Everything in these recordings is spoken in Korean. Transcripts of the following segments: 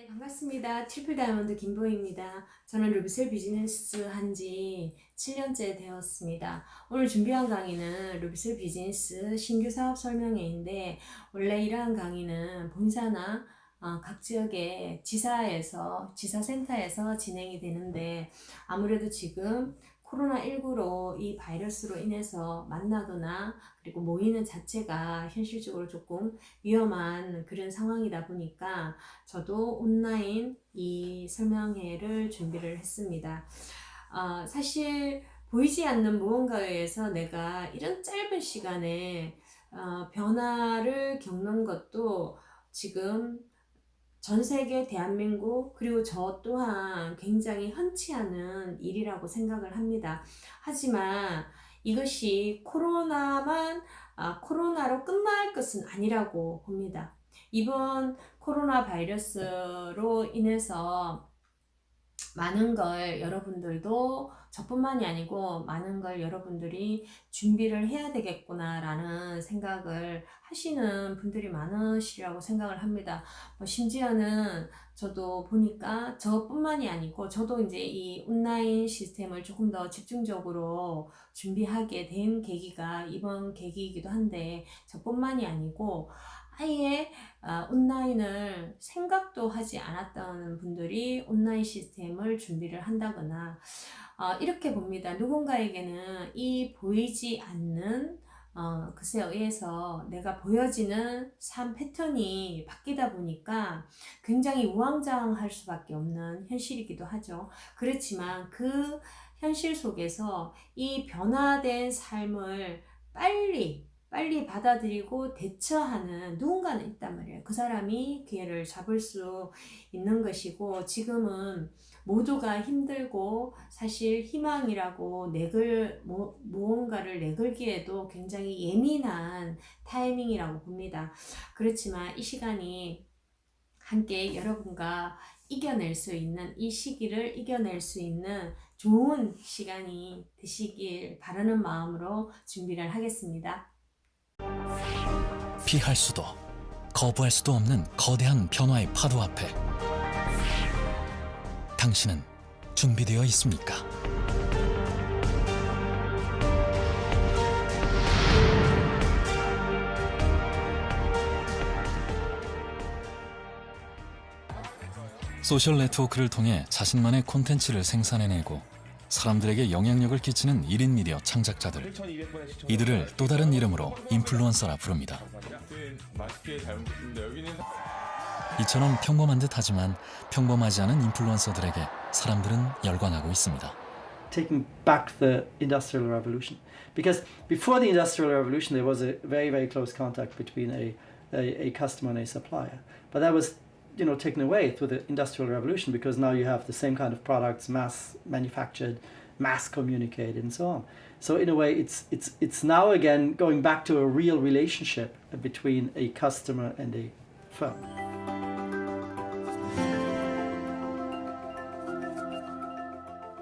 네, 반갑습니다. 트리플 다이아몬드 김보희입니다. 저는 루비셀 비즈니스 한지 7년째 되었습니다. 오늘 준비한 강의는 루비셀 비즈니스 신규 사업 설명회인데, 원래 이러한 강의는 본사나 각 지역의 지사센터에서 진행이 되는데, 아무래도 지금 코로나19로 이 바이러스로 인해서 만나거나 그리고 모이는 자체가 현실적으로 조금 위험한 그런 상황이다 보니까 저도 온라인 이 설명회를 준비를 했습니다. 사실 보이지 않는 무언가에 의해서 내가 이런 짧은 시간에 변화를 겪는 것도 지금 전 세계 대한민국 그리고 저 또한 굉장히 흔치 않은 일이라고 생각을 합니다. 하지만 이것이 코로나로 끝날 것은 아니라고 봅니다. 이번 코로나 바이러스로 인해서 많은 걸 여러분들도 저뿐만이 아니고 많은 걸 여러분들이 준비를 해야 되겠구나라는 생각을 하시는 분들이 많으시라고 생각을 합니다. 심지어는 저도 보니까 저뿐만이 아니고 저도 이제 이 온라인 시스템을 조금 더 집중적으로 준비하게 된 계기가 이번 계기이기도 한데, 저뿐만이 아니고 아예 온라인을 생각도 하지 않았던 분들이 온라인 시스템을 준비를 한다거나 이렇게 봅니다. 누군가에게는 이 보이지 않는 것에 의해서 내가 보여지는 삶 패턴이 바뀌다 보니까 굉장히 우왕좌왕할 수밖에 없는 현실이기도 하죠. 그렇지만 그 현실 속에서 이 변화된 삶을 빨리 받아들이고 대처하는 누군가는 있단 말이에요. 그 사람이 기회를 잡을 수 있는 것이고, 지금은 모두가 힘들고 사실 희망이라고 무언가를 내걸기에도 굉장히 예민한 타이밍이라고 봅니다. 그렇지만 이 시간이 함께 여러분과 이겨낼 수 있는, 이 시기를 이겨낼 수 있는 좋은 시간이 되시길 바라는 마음으로 준비를 하겠습니다. 피할 수도 거부할 수도 없는 거대한 변화의 파도 앞에 당신은 준비되어 있습니까? 소셜 네트워크를 통해 자신만의 콘텐츠를 생산해내고 사람들에게 영향력을 끼치는 1인 미디어 창작자들, 이들을 또 다른 이름으로 인플루언서라 부릅니다. 이처럼 평범한 듯 하지만 평범하지 않은 인플루언서들에게 사람들은 열광하고 있습니다. Taking back the Industrial Revolution, because before the Industrial Revolution there was a very close contact between a customer and a supplier, but that was taken away through the Industrial Revolution, because now you have the same kind of products mass manufactured, mass communicated, and so on. So in a way, it's now again going back to a real relationship between a customer and a firm.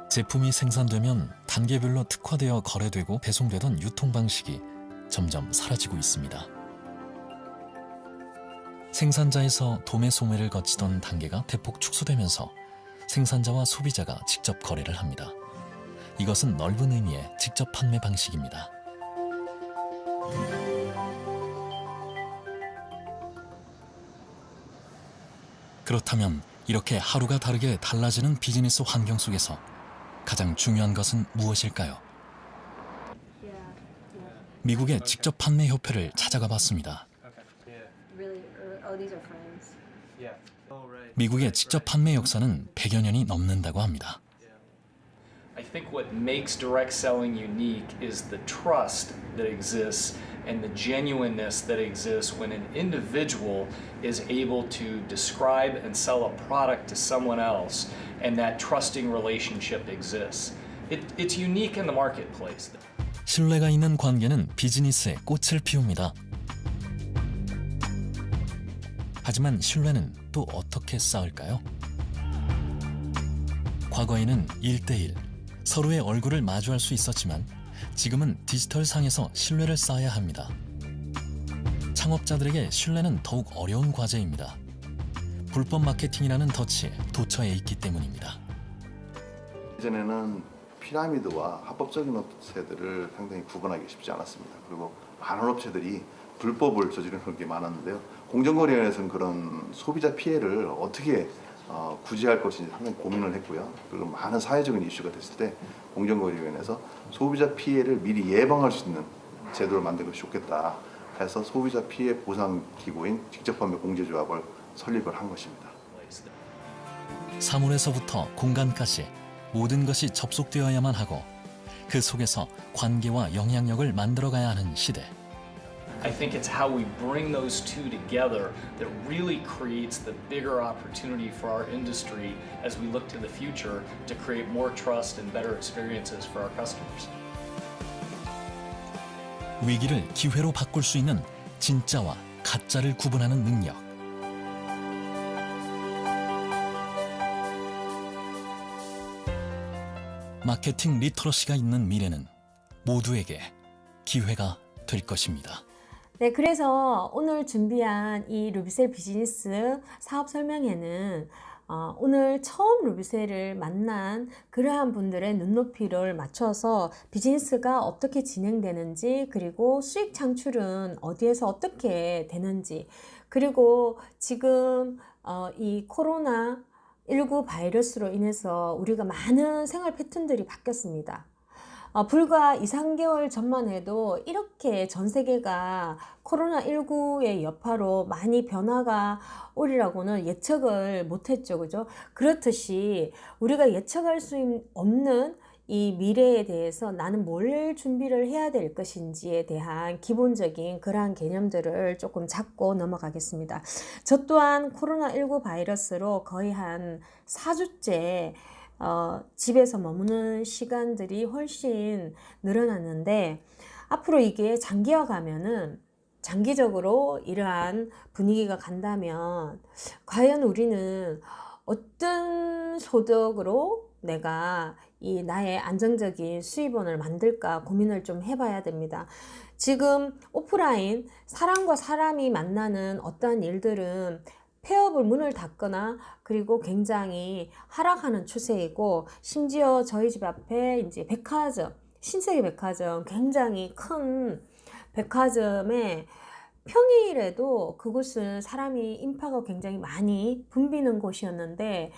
제품이 생산되면 단계별로 특화되어 거래되고 배송되던 유통 방식이 점점 사라지고 있습니다. 생산자에서 도매 소매를 거치던 단계가 대폭 축소되면서 생산자와 소비자가 직접 거래를 합니다. 이것은 넓은 의미의 직접 판매 방식입니다. 그렇다면 이렇게 하루가 다르게 달라지는 비즈니스 환경 속에서 가장 중요한 것은 무엇일까요? 미국의 직접 판매 협회를 찾아가 봤습니다. 미국의 직접 판매 역사는 100여 년이 넘는다고 합니다. I think what makes direct selling unique is the trust that exists and the genuineness that exists when an individual is able to describe and sell a product to someone else, and that trusting relationship exists. It's unique in the marketplace. 신뢰가 있는 관계는 비즈니스의 꽃을 피웁니다. 하지만 신뢰는 또 어떻게 쌓을까요? 과거에는 1대1, 서로의 얼굴을 마주할 수 있었지만 지금은 디지털 상에서 신뢰를 쌓아야 합니다. 창업자들에게 신뢰는 더욱 어려운 과제입니다. 불법 마케팅이라는 덫이 도처에 있기 때문입니다. 이전에는 피라미드와 합법적인 업체들을 상당히 구분하기 쉽지 않았습니다. 그리고 많은 업체들이 불법을 저지르는 게 많았는데요. 공정거래위원회에서는 그런 소비자 피해를 어떻게 구제할 것인지 상당히 고민을 했고요. 그리고 많은 사회적인 이슈가 됐을 때 공정거래위원회에서 소비자 피해를 미리 예방할 수 있는 제도를 만드는 것이 좋겠다 해서 소비자 피해 보상 기구인 직접판매 공제조합을 설립을 한 것입니다. 사물에서부터 공간까지 모든 것이 접속되어야만 하고 그 속에서 관계와 영향력을 만들어가야 하는 시대. I think it's how we bring those two together that really creates the bigger opportunity for our industry as we look to the future to create more trust and better experiences for our customers. 위기를 기회로 바꿀 수 있는 진짜와 가짜를 구분하는 능력. 마케팅 리터러시가 있는 미래는 모두에게 기회가 될 것입니다. 네, 그래서 오늘 준비한 이 루비셀 비즈니스 사업 설명회는 오늘 처음 루비셀을 만난 그러한 분들의 눈높이를 맞춰서 비즈니스가 어떻게 진행되는지, 그리고 수익 창출은 어디에서 어떻게 되는지, 그리고 지금 이 코로나19 바이러스로 인해서 우리가 많은 생활 패턴들이 바뀌었습니다. 불과 2, 3개월 전만 해도 이렇게 전 세계가 코로나19의 여파로 많이 변화가 오리라고는 예측을 못했죠. 그죠? 그렇듯이 우리가 예측할 수 없는 이 미래에 대해서 나는 뭘 준비를 해야 될 것인지에 대한 기본적인 그러한 개념들을 조금 잡고 넘어가겠습니다. 저 또한 코로나19 바이러스로 거의 한 4주째 집에서 머무는 시간들이 훨씬 늘어났는데, 앞으로 이게 장기화 가면은, 장기적으로 이러한 분위기가 간다면 과연 우리는 어떤 소득으로 내가 이 나의 안정적인 수입원을 만들까 고민을 좀 해봐야 됩니다. 지금 오프라인 사람과 사람이 만나는 어떠한 일들은 폐업을 문을 닫거나 그리고 굉장히 하락하는 추세이고, 심지어 저희 집 앞에 이제 백화점, 신세계 백화점, 굉장히 큰 백화점에 평일에도 그곳은 사람이 인파가 굉장히 많이 붐비는 곳이었는데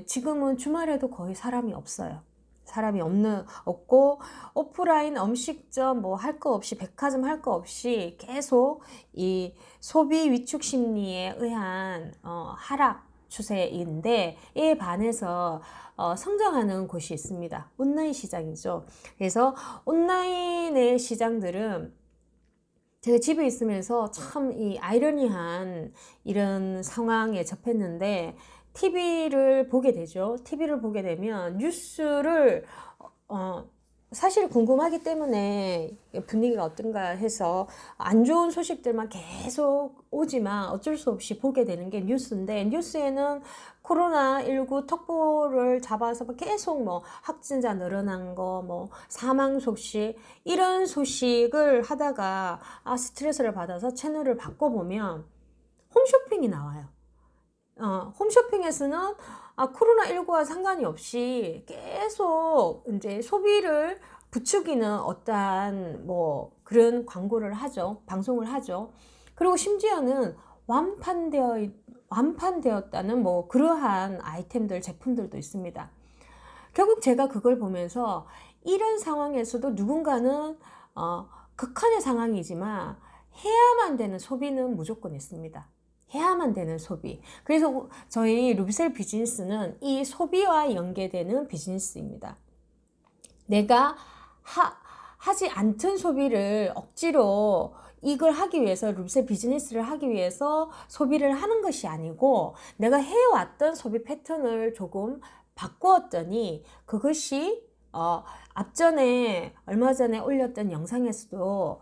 지금은 주말에도 거의 사람이 없어요. 사람이 없고 오프라인 음식점 뭐 할 거 없이, 백화점 할 거 없이 계속 이 소비 위축 심리에 의한 하락 추세인데, 이에 반해서 성장하는 곳이 있습니다. 온라인 시장이죠. 그래서 온라인의 시장들은 제가 집에 있으면서 참 이 아이러니한 이런 상황에 접했는데, TV를 보게 되죠. TV를 보게 되면 뉴스를 사실 궁금하기 때문에 분위기가 어떤가 해서 안 좋은 소식들만 계속 오지만 어쩔 수 없이 보게 되는 게 뉴스인데, 뉴스에는 코로나19 톡보를 잡아서 계속 뭐 확진자 늘어난 거, 뭐 사망 소식, 이런 소식을 하다가 스트레스를 받아서 채널을 바꿔보면 홈쇼핑이 나와요. 홈쇼핑에서는 코로나19와 상관이 없이 계속 이제 소비를 부추기는 어떠한 뭐 그런 광고를 하죠. 방송을 하죠. 그리고 심지어는 완판되었다는 뭐 그러한 아이템들, 제품들도 있습니다. 결국 제가 그걸 보면서 이런 상황에서도 누군가는 극한의 상황이지만 해야만 되는 소비는 무조건 있습니다. 해야만 되는 소비. 그래서 저희 루비셀 비즈니스는 이 소비와 연계되는 비즈니스입니다. 내가 하지 않던 소비를 억지로 이걸 하기 위해서, 루비셀 비즈니스를 하기 위해서 소비를 하는 것이 아니고, 내가 해왔던 소비 패턴을 조금 바꾸었더니 그것이 앞전에 얼마 전에 올렸던 영상에서도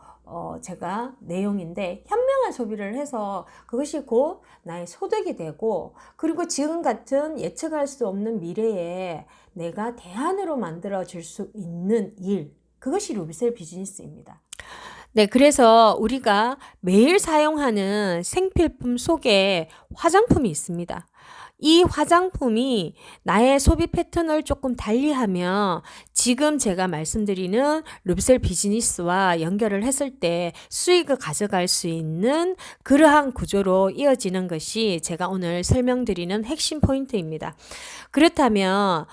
제가 내용인데, 현명한 소비를 해서 그것이 곧 나의 소득이 되고, 그리고 지금 같은 예측할 수 없는 미래에 내가 대안으로 만들어질 수 있는 일, 그것이 루비셀 비즈니스입니다. 네, 그래서 우리가 매일 사용하는 생필품 속에 화장품이 있습니다. 이 화장품이 나의 소비 패턴을 조금 달리하며 지금 제가 말씀드리는 루비셀 비즈니스와 연결을 했을 때 수익을 가져갈 수 있는 그러한 구조로 이어지는 것이 제가 오늘 설명드리는 핵심 포인트입니다. 그렇다면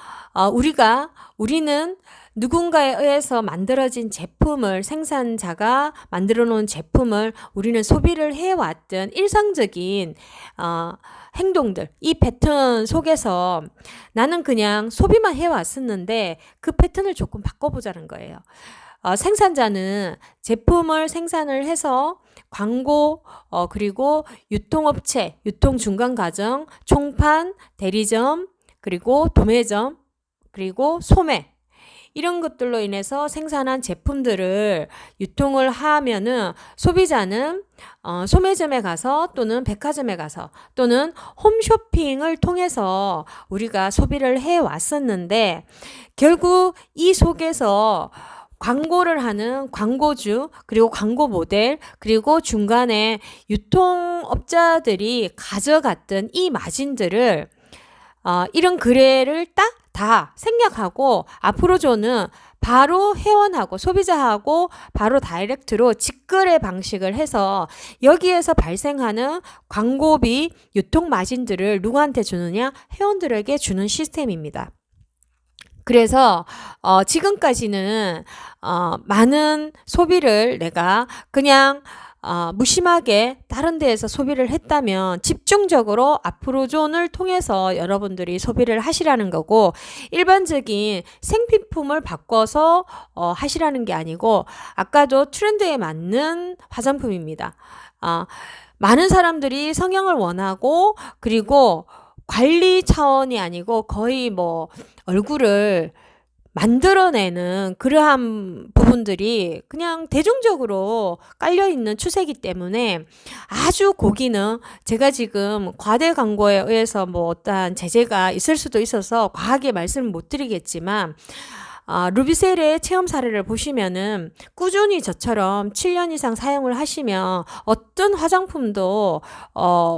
우리는 누군가에 의해서 만들어진 제품을 생산자가 만들어 놓은 제품을 우리는 소비를 해왔던 일상적인 행동들, 이 패턴 속에서 나는 그냥 소비만 해왔었는데 그 패턴을 조금 바꿔보자는 거예요. 생산자는 제품을 생산을 해서 광고, 그리고 유통업체, 유통중간과정, 총판, 대리점, 그리고 도매점, 그리고 소매, 이런 것들로 인해서 생산한 제품들을 유통을 하면은 소비자는 소매점에 가서 또는 백화점에 가서 또는 홈쇼핑을 통해서 우리가 소비를 해 왔었는데 결국 이 속에서 광고를 하는 광고주, 그리고 광고 모델, 그리고 중간에 유통업자들이 가져갔던 이 마진들을 이런 거래를 딱 다 생략하고 앞으로는 바로 회원하고 소비자하고 바로 다이렉트로 직거래 방식을 해서 여기에서 발생하는 광고비, 유통 마진들을 누구한테 주느냐? 회원들에게 주는 시스템입니다. 그래서 지금까지는 많은 소비를 내가 그냥 무심하게 다른 데에서 소비를 했다면 집중적으로 앞으로존을 통해서 여러분들이 소비를 하시라는 거고, 일반적인 생필품을 바꿔서 하시라는 게 아니고 아까도 트렌드에 맞는 화장품입니다. 많은 사람들이 성형을 원하고 그리고 관리 차원이 아니고 거의 뭐 얼굴을 만들어내는 그러한 부분들이 그냥 대중적으로 깔려있는 추세이기 때문에 아주 고기능, 제가 지금 과대 광고에 의해서 뭐 어떠한 제재가 있을 수도 있어서 과하게 말씀을 못 드리겠지만 루비셀의 체험 사례를 보시면은 꾸준히 저처럼 7년 이상 사용을 하시면 어떤 화장품도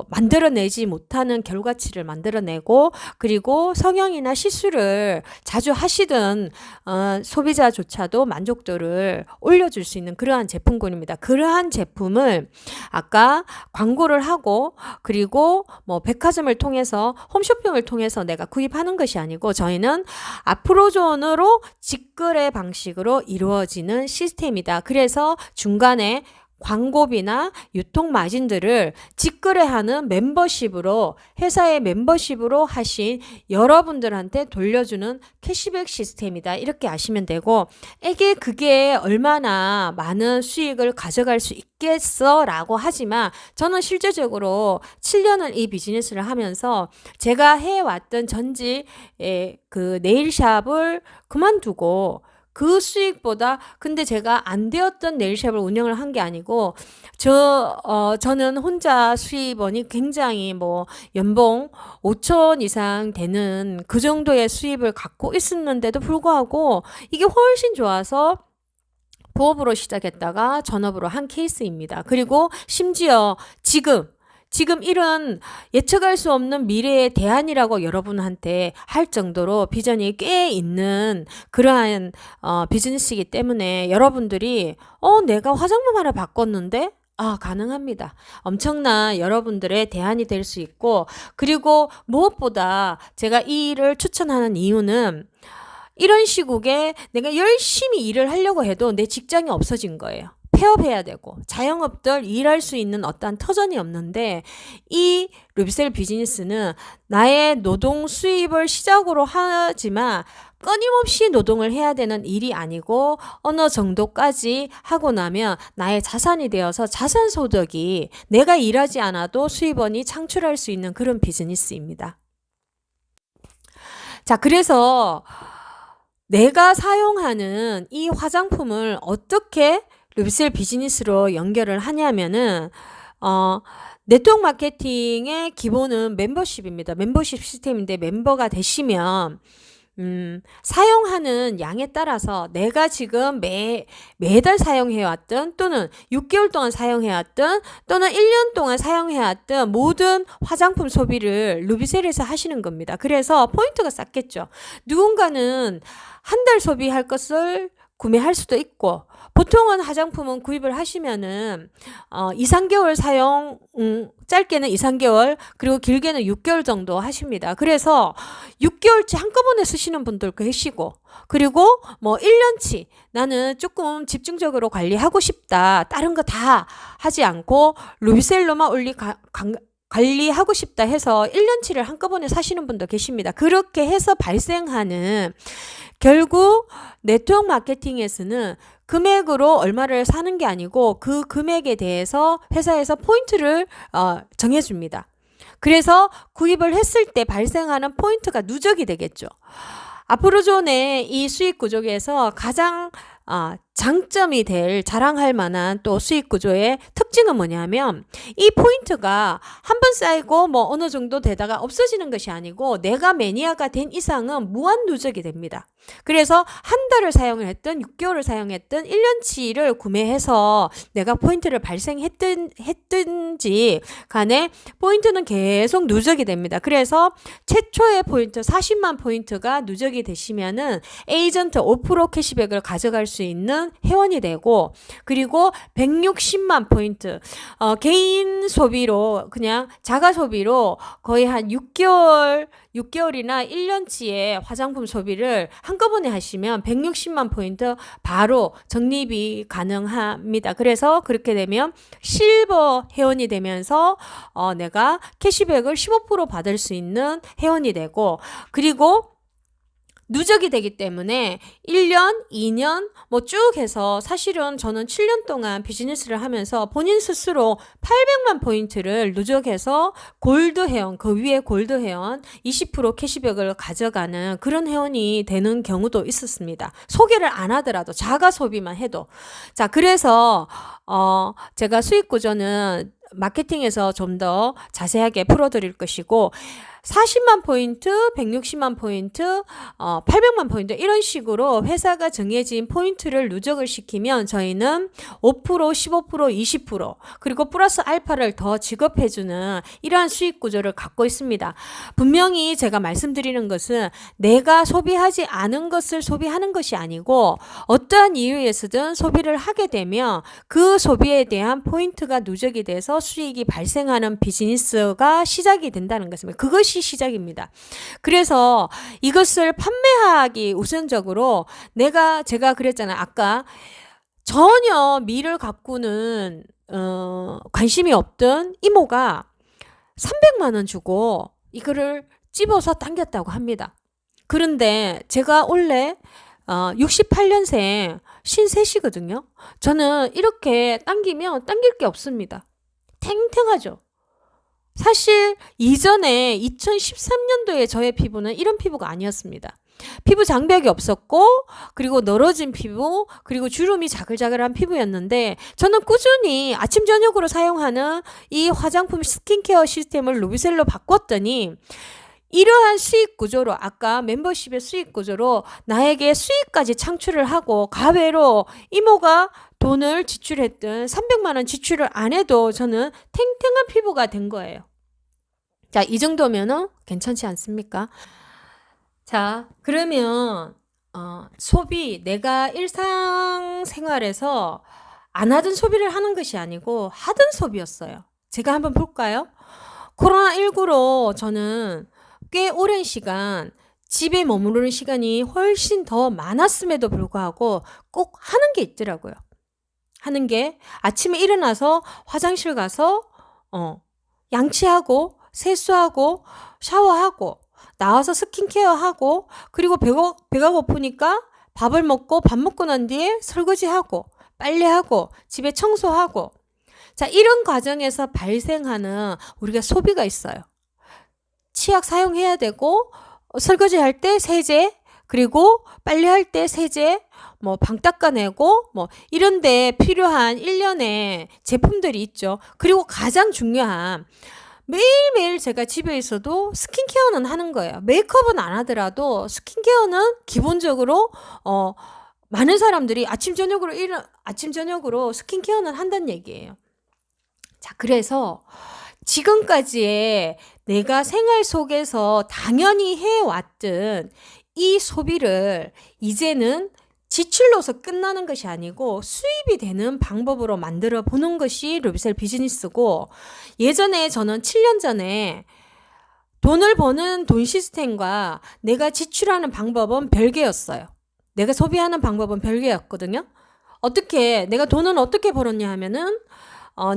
만들어내지 못하는 결과치를 만들어내고, 그리고 성형이나 시술을 자주 하시던 소비자조차도 만족도를 올려줄 수 있는 그러한 제품군입니다. 그러한 제품을 아까 광고를 하고 그리고 뭐 백화점을 통해서 홈쇼핑을 통해서 내가 구입하는 것이 아니고 저희는 앞으로존으로 직거래 방식으로 이루어지는 시스템이다. 그래서 중간에 광고비나 유통 마진들을 직거래하는 멤버십으로, 회사의 멤버십으로 하신 여러분들한테 돌려주는 캐시백 시스템이다. 이렇게 아시면 되고, 그게 얼마나 많은 수익을 가져갈 수 있겠어 라고 하지만 저는 실제적으로 7년을 이 비즈니스를 하면서 제가 해왔던 전지 그 네일샵을 그만두고 그 수익보다, 근데 제가 안 되었던 네일샵을 운영을 한 게 아니고 저는 혼자 수입원이 굉장히 뭐 연봉 5천 이상 되는 그 정도의 수입을 갖고 있었는데도 불구하고 이게 훨씬 좋아서 부업으로 시작했다가 전업으로 한 케이스입니다. 그리고 심지어 지금 이런 예측할 수 없는 미래의 대안이라고 여러분한테 할 정도로 비전이 꽤 있는 그러한 비즈니스이기 때문에 여러분들이 내가 화장품 하나 바꿨는데 가능합니다. 엄청난 여러분들의 대안이 될 수 있고, 그리고 무엇보다 제가 이 일을 추천하는 이유는 이런 시국에 내가 열심히 일을 하려고 해도 내 직장이 없어진 거예요. 폐업해야 되고 자영업들 일할 수 있는 어떠한 터전이 없는데, 이 루비셀 비즈니스는 나의 노동 수입을 시작으로 하지만 끊임없이 노동을 해야 되는 일이 아니고 어느 정도까지 하고 나면 나의 자산이 되어서 자산 소득이 내가 일하지 않아도 수입원이 창출할 수 있는 그런 비즈니스입니다. 자, 그래서 내가 사용하는 이 화장품을 어떻게 루비셀 비즈니스로 연결을 하냐면은 네트워크 마케팅의 기본은 멤버십입니다. 멤버십 시스템인데 멤버가 되시면 사용하는 양에 따라서 내가 지금 매달 사용해왔던 또는 6개월 동안 사용해왔던 또는 1년 동안 사용해왔던 모든 화장품 소비를 루비셀에서 하시는 겁니다. 그래서 포인트가 쌓겠죠. 누군가는 한 달 소비할 것을 구매할 수도 있고 보통은 화장품은 구입을 하시면은 2, 3개월 사용, 짧게는 2, 3개월 그리고 길게는 6개월 정도 하십니다. 그래서 6개월치 한꺼번에 쓰시는 분들 계시고 그리고 뭐 1년치 나는 조금 집중적으로 관리하고 싶다. 다른 거 다 하지 않고 루비셀로만 관리하고 싶다 해서 1년치를 한꺼번에 사시는 분도 계십니다. 그렇게 해서 발생하는 결국 네트워크 마케팅에서는 금액으로 얼마를 사는 게 아니고 그 금액에 대해서 회사에서 포인트를 정해줍니다. 그래서 구입을 했을 때 발생하는 포인트가 누적이 되겠죠. 아프로존의 이 수익 구조에서 가장 장점이 자랑할 만한 또 수익 구조의 특징은 뭐냐면 이 포인트가 한 번 쌓이고 뭐 어느 정도 되다가 없어지는 것이 아니고 내가 매니아가 된 이상은 무한 누적이 됩니다. 그래서 한 달을 사용을 했든 6개월을 사용했든 1년치를 구매해서 내가 포인트를 발생했든지 간에 포인트는 계속 누적이 됩니다. 그래서 최초의 포인트 40만 포인트가 누적이 되시면은 에이전트 5% 캐시백을 가져갈 수 있는 회원이 되고 그리고 160만 포인트 개인 소비로 그냥 자가 소비로 거의 한 6개월이나 1년치의 화장품 소비를 한꺼번에 하시면 160만 포인트 바로 적립이 가능합니다. 그래서 그렇게 되면 실버 회원이 되면서 내가 캐시백을 15% 받을 수 있는 회원이 되고 그리고 누적이 되기 때문에 1년, 2년 뭐 쭉 해서 사실은 저는 7년 동안 비즈니스를 하면서 본인 스스로 800만 포인트를 누적해서 골드 회원, 그 위에 골드 회원 20% 캐시백을 가져가는 그런 회원이 되는 경우도 있었습니다. 소개를 안 하더라도 자가 소비만 해도. 자, 그래서 제가 수익 구조는 마케팅에서 좀 더 자세하게 풀어드릴 것이고 40만 포인트, 160만 포인트, 800만 포인트 이런 식으로 회사가 정해진 포인트를 누적을 시키면 저희는 5%, 15%, 20% 그리고 플러스 알파를 더 지급해주는 이러한 수익 구조를 갖고 있습니다. 분명히 제가 말씀드리는 것은 내가 소비하지 않은 것을 소비하는 것이 아니고 어떠한 이유에서든 소비를 하게 되면 그 소비에 대한 포인트가 누적이 돼서 수익이 발생하는 비즈니스가 시작이 된다는 것입니다. 그것이 시작입니다. 그래서 이것을 판매하기 우선적으로 제가 그랬잖아요. 아까 전혀 미를 가꾸는 관심이 없던 이모가 300만 원 주고 이거를 찝어서 당겼다고 합니다. 그런데 제가 원래 68년생 53이거든요. 저는 이렇게 당기면 당길 게 없습니다. 탱탱하죠. 사실 이전에 2013년도에 저의 피부는 이런 피부가 아니었습니다. 피부 장벽이 없었고 그리고 늘어진 피부 그리고 주름이 자글자글한 피부였는데 저는 꾸준히 아침 저녁으로 사용하는 이 화장품 스킨케어 시스템을 루비셀로 바꿨더니 이러한 수익 구조로 아까 멤버십의 수익 구조로 나에게 수익까지 창출을 하고 가외로 이모가 돈을 지출했던 300만 원 지출을 안 해도 저는 탱탱한 피부가 된 거예요. 자, 이 정도면은 괜찮지 않습니까? 자, 그러면 소비, 내가 일상생활에서 안 하던 소비를 하는 것이 아니고 하던 소비였어요. 제가 한번 볼까요? 코로나19로 저는 꽤 오랜 시간 집에 머무르는 시간이 훨씬 더 많았음에도 불구하고 꼭 하는 게 있더라고요. 하는 게 아침에 일어나서 화장실 가서 양치하고 세수하고 샤워하고 나와서 스킨케어하고 그리고 배가 고프니까 밥을 먹고 밥 먹고 난 뒤에 설거지하고 빨래하고 집에 청소하고 자 이런 과정에서 발생하는 우리가 소비가 있어요. 치약 사용해야 되고 설거지할 때 세제 그리고 빨래할 때 세제 뭐 방 닦아내고 뭐 이런 데 필요한 일련의 제품들이 있죠. 그리고 가장 중요한 매일매일 제가 집에 있어도 스킨케어는 하는 거예요. 메이크업은 안 하더라도 스킨케어는 기본적으로 많은 사람들이 아침 저녁으로 스킨케어는 한다는 얘기예요. 자, 그래서 지금까지의 내가 생활 속에서 당연히 해왔던 이 소비를 이제는 지출로서 끝나는 것이 아니고 수입이 되는 방법으로 만들어 보는 것이 루비셀 비즈니스고, 예전에 저는 7년 전에 돈을 버는 돈 시스템과 내가 지출하는 방법은 별개였어요. 내가 소비하는 방법은 별개였거든요. 내가 돈은 어떻게 벌었냐 하면은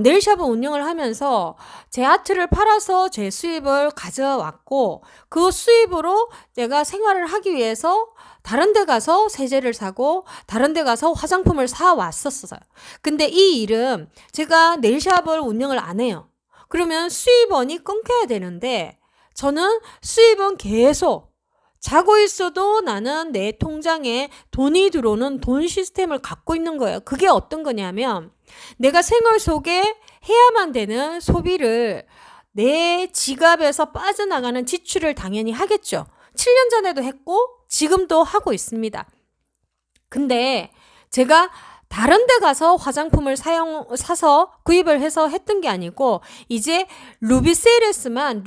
네일샵을 운영을 하면서 제 아트를 팔아서 제 수입을 가져왔고, 그 수입으로 내가 생활을 하기 위해서 다른 데 가서 세제를 사고 다른 데 가서 화장품을 사 왔었어요. 근데 이 일은 제가 네일샵을 운영을 안 해요. 그러면 수입원이 끊겨야 되는데, 저는 수입은 계속 자고 있어도 나는 내 통장에 돈이 들어오는 돈 시스템을 갖고 있는 거예요. 그게 어떤 거냐면, 내가 생활 속에 해야만 되는 소비를, 내 지갑에서 빠져나가는 지출을 당연히 하겠죠. 7년 전에도 했고 지금도 하고 있습니다. 근데 제가 다른 데 가서 화장품을 사서 구입을 해서 했던 게 아니고, 이제 루비셀만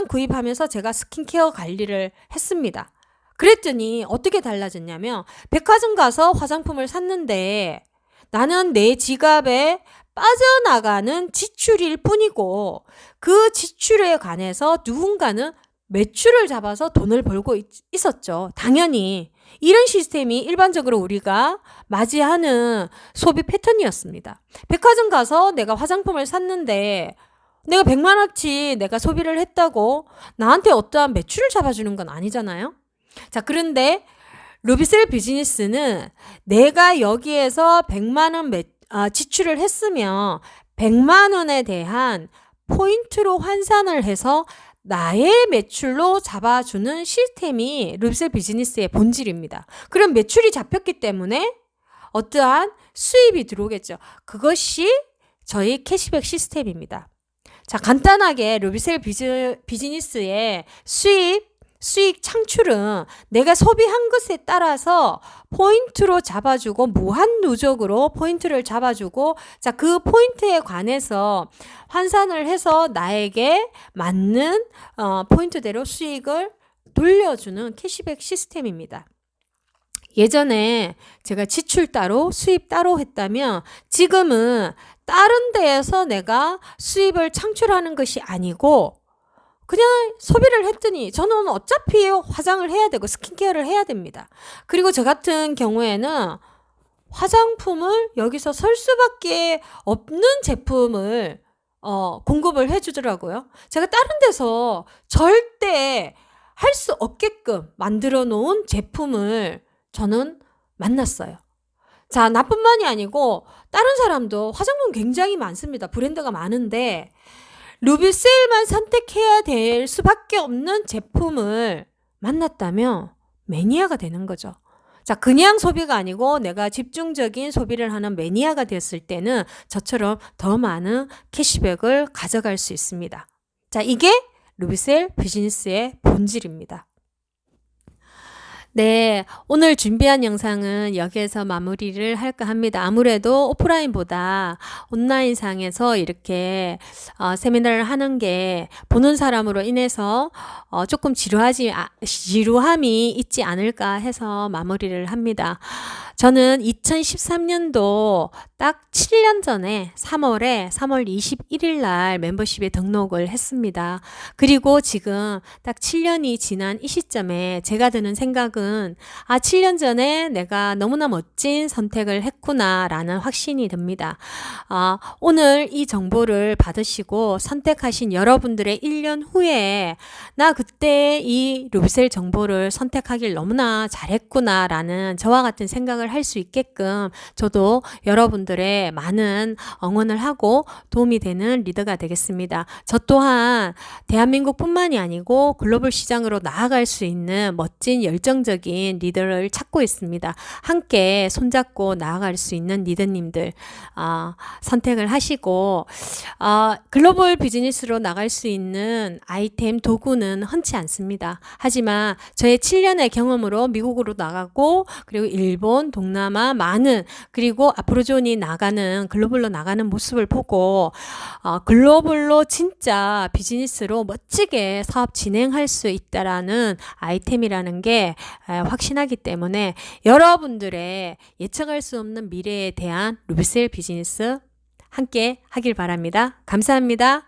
구입하면서 제가 스킨케어 관리를 했습니다. 그랬더니 어떻게 달라졌냐면, 백화점 가서 화장품을 샀는데 나는 내 지갑에 빠져나가는 지출일 뿐이고, 그 지출에 관해서 누군가는 매출을 잡아서 돈을 벌고 있었죠. 당연히 이런 시스템이 일반적으로 우리가 맞이하는 소비 패턴이었습니다. 백화점 가서 내가 화장품을 샀는데 내가 100만 원치 내가 소비를 했다고 나한테 어떠한 매출을 잡아주는 건 아니잖아요. 자, 그런데 루비셀 비즈니스는 내가 여기에서 100만 원 지출을 했으면 100만 원에 대한 포인트로 환산을 해서 나의 매출로 잡아주는 시스템이 루비셀 비즈니스의 본질입니다. 그럼 매출이 잡혔기 때문에 어떠한 수입이 들어오겠죠. 그것이 저희 캐시백 시스템입니다. 자, 간단하게 루비셀 비즈니스의 수익 창출은 내가 소비한 것에 따라서 포인트로 잡아주고, 무한 누적으로 포인트를 잡아주고, 자, 그 포인트에 관해서 환산을 해서 나에게 맞는 포인트대로 수익을 돌려주는 캐시백 시스템입니다. 예전에 제가 지출 따로 수입 따로 했다면, 지금은 다른 데에서 내가 수입을 창출하는 것이 아니고 그냥 소비를 했더니, 저는 어차피 화장을 해야 되고 스킨케어를 해야 됩니다. 그리고 저 같은 경우에는 화장품을 여기서 설 수밖에 없는 제품을 공급을 해주더라고요. 제가 다른 데서 절대 할 수 없게끔 만들어 놓은 제품을 저는 만났어요. 자, 나뿐만이 아니고 다른 사람도 화장품 굉장히 많습니다. 브랜드가 많은데 루비셀만 선택해야 될 수밖에 없는 제품을 만났다면 매니아가 되는 거죠. 자, 그냥 소비가 아니고 내가 집중적인 소비를 하는 매니아가 됐을 때는 저처럼 더 많은 캐시백을 가져갈 수 있습니다. 자, 이게 루비셀 비즈니스의 본질입니다. 네, 오늘 준비한 영상은 여기에서 마무리를 할까 합니다. 아무래도 오프라인보다 온라인상에서 이렇게 세미나를 하는 게 보는 사람으로 인해서 조금 지루함이 있지 않을까 해서 마무리를 합니다. 저는 2013년도 딱 7년 전에 3월 21일 날 멤버십에 등록을 했습니다. 그리고 지금 딱 7년이 지난 이 시점에 제가 드는 생각은 7년 전에 내가 너무나 멋진 선택을 했구나 라는 확신이 듭니다. 오늘 이 정보를 받으시고 선택하신 여러분들의 1년 후에 나 그때 이 루비셀 정보를 선택하길 너무나 잘했구나 라는 저와 같은 생각을 할 수 있게끔 저도 여러분들의 많은 응원을 하고 도움이 되는 리더가 되겠습니다. 저 또한 대한민국 뿐만이 아니고 글로벌 시장으로 나아갈 수 있는 멋진 열정적인 긍정적인 리더를 찾고 있습니다. 함께 손잡고 나아갈 수 있는 리더님들 선택을 하시고 글로벌 비즈니스로 나갈 수 있는 아이템, 도구는 흔치 않습니다. 하지만 저의 7년의 경험으로 미국으로 나가고 그리고 일본, 동남아 많은 그리고 아프로존이 나가는 글로벌로 나가는 모습을 보고 글로벌로 진짜 비즈니스로 멋지게 사업 진행할 수 있다라는 아이템이라는 게 확신하기 때문에 여러분들의 예측할 수 없는 미래에 대한 루비셀 비즈니스 함께 하길 바랍니다. 감사합니다.